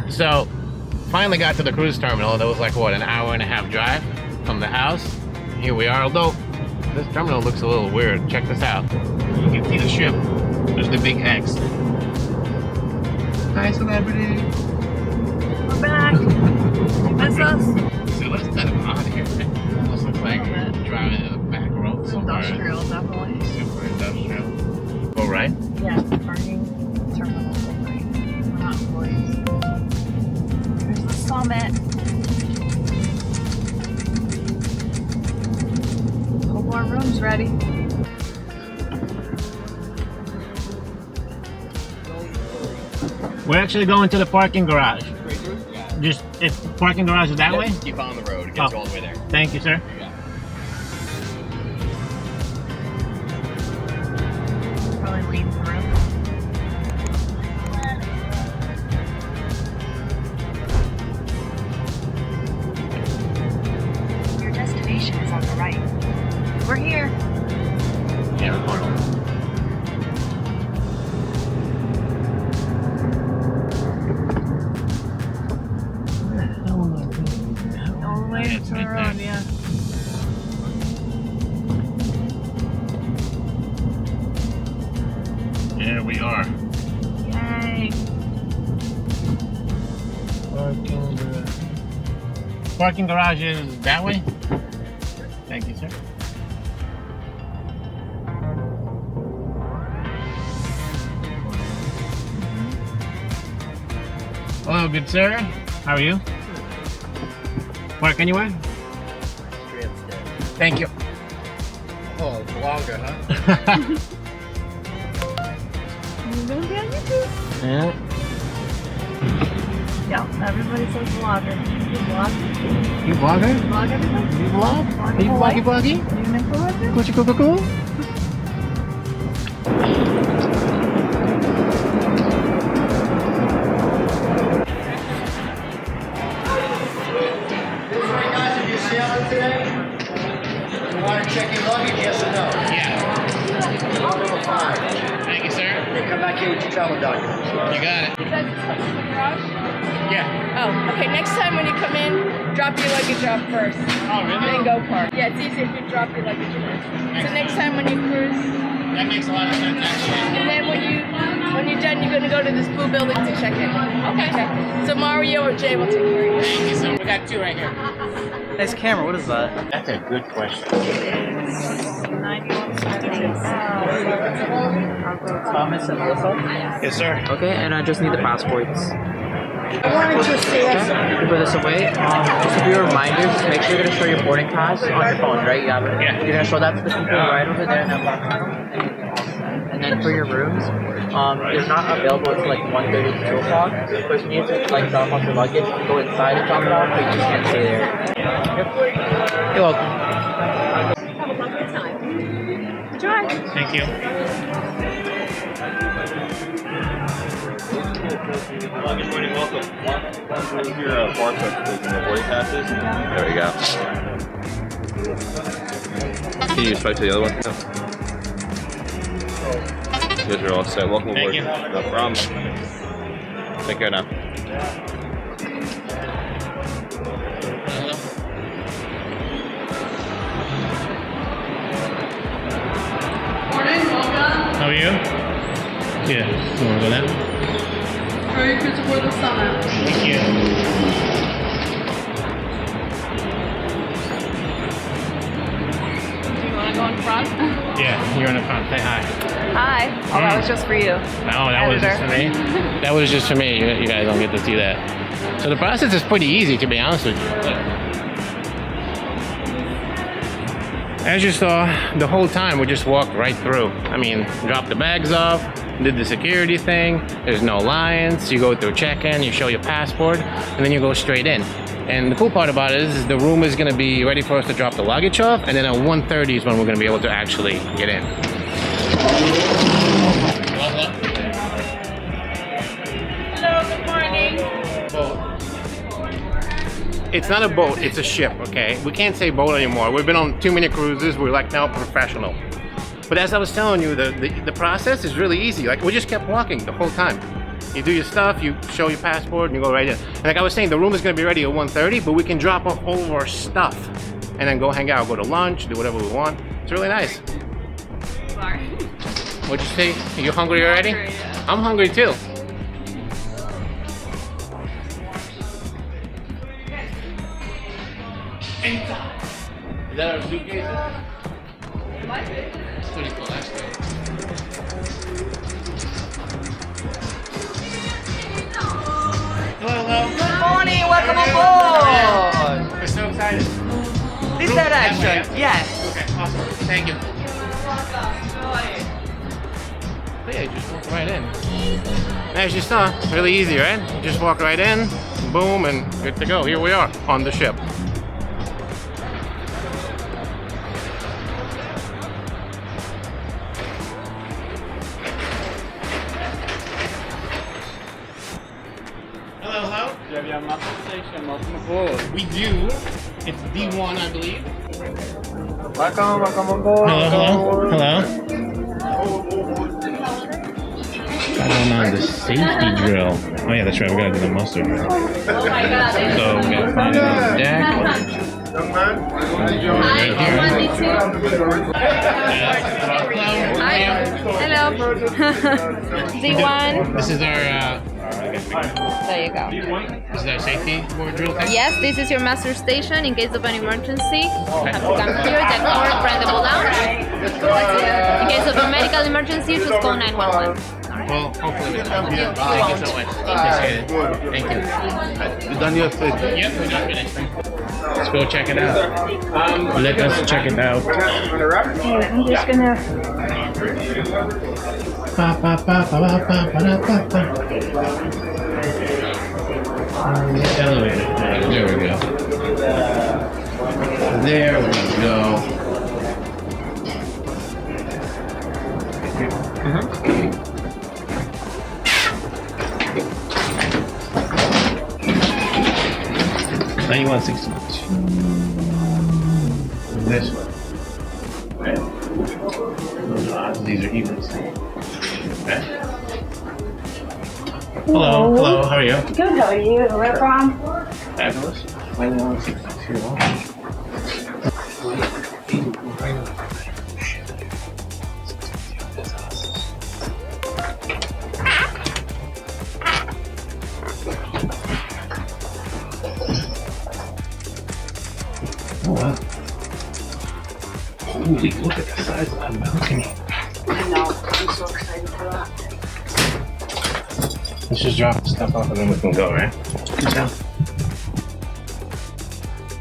So, finally got to the cruise terminal. That was like, what, an hour and a half drive from the house. Here we are, although this terminal looks a little weird. Check this out. You can see the ship. There's the big X. Hi, celebrity. We're back. Miss us? So let's kind of odd here. Almost looks like driving in a back road somewhere. Industrial, definitely. Super industrial. Oh, right? Yeah, parking terminal. Right. We're not employees. There's the summit. Hope our room's ready. We're actually going to the parking garage. Straight through? Yeah. Just, if parking garage is that way? Keep on the road. It gets all the way there. Thank you, sir. Yeah. Probably lean through. Your destination is on the right. We're here. Yeah, we're going. All the way Yeah, to it's the right road, there. yeah. Here we are. Yay. Parking garage is that way? Thank you, sir. Hello, good sir. How are you? Park anywhere? Straight upstairs. Thank you. Oh, vlogger, huh? You're gonna be on YouTube. Yeah. Yeah, everybody says vlogger. You vlog? You vlogger? Vlog everybody? You vlog? Are you vloggy vloggy? Are you an influencer? Coochie cool cool? Guys, if you're sailing today, you want to check your luggage, yes or no? Yeah. Number 5. Thank you, sir. Then come back here with your travel documents. You got it. You guys just come to the garage? Yeah. Oh, okay. Next time when you come in, drop your luggage off first. Oh, really? Then go park. Yeah, it's easier if you drop your luggage first. So next time when you cruise, That makes a lot of sense, actually. and then when you're done, you're gonna go to this blue building to check in. Okay. So Mario or Jay will take care of you. Thank you, sir. We got two right here. Nice camera, what is that? That's a good question. 9170. Thomas and Melissa? Yes, sir. Okay, and I just need the passports. I wanted to see us. Okay, you can put this away. Just to be a reminder, just make sure you're going to show your boarding pass on your phone, right? You have it. Yeah. You're going to show that to the people right over there in that black panel. And then for your rooms, they're not available until like 1:30 to 2 o'clock. But if you need to like drop off your luggage, you can go inside and drop it off, but you just can't stay there. Yep. You're welcome. Have a lovely time. Enjoy. Thank you. Good morning, welcome. Your barcode, please, and the boarding passes. There we go. Can you swipe to the other one? No. You guys are all set. Welcome Thank aboard. you. No problem. Take care now. How are you? Yeah. You want to go now? Hurry cruise aboard the summit. Thank you. Do you want to go in front? Yeah, you're in the front. Say hi. Hi. Oh, that was just for you. No, that was just for me. That was just for me. You guys don't get to see that. So the process is pretty easy, to be honest with you. As you saw, the whole time we just walked right through. I mean, dropped the bags off, did the security thing, there's no lines, you go through check-in, you show your passport, and then you go straight in. And the cool part about it is the room is going to be ready for us to drop the luggage off, and then at 1:30 is when we're going to be able to actually get in. Hello, good morning. It's not a boat, it's a ship, okay? We can't say boat anymore. We've been on too many cruises, we're like now professional. But as I was telling you, the process is really easy. Like, we just kept walking the whole time. You do your stuff, you show your passport, and you go right in. And like I was saying, the room is gonna be ready at 1:30, but we can drop off all of our stuff and then go hang out, go to lunch, do whatever we want. It's really nice. Sorry. What'd you say? Are you hungry already? Hungry, yeah. I'm hungry too. Is that our suitcase? Pretty cool, actually. Hello, hello. Good morning, welcome aboard! We're so excited. This direction, yes. Okay, awesome. Thank you. Oh yeah, you just walk right in. As you saw, really easy, right? You just walk right in, boom, and good to go. Here we are on the ship. Hello, hello. Welcome aboard. We do. It's D1, I believe. Welcome aboard. Hello, hello. Got going on the safety drill. Oh yeah, that's right. We gotta do the muster drill. Oh my god. So we gotta find it on the deck. Right here. Hi. Hello. D1. This is our There you go. this is our safety board drill thing. Yes, this is your master station in case of an emergency. You have to come here, the floor, brandable lounge. In case of a medical emergency, just call 911. Well, hopefully we don't. Thank you so much. Appreciate it. Thank you. You done your thing? Yep, we're done finished. Let's go check it out. Let us check it out. I'm just gonna. Elevator. There we go. There we go. $91.62. This one. Right. These are evens. Okay. Hello, hello, how are you? Good, how are you? Where from? Fabulous. $91.62. Oh wow. Holy, look at the size of that balcony. I know, I'm so excited for that. Let's just drop the stuff off and then we can go, right? Good job.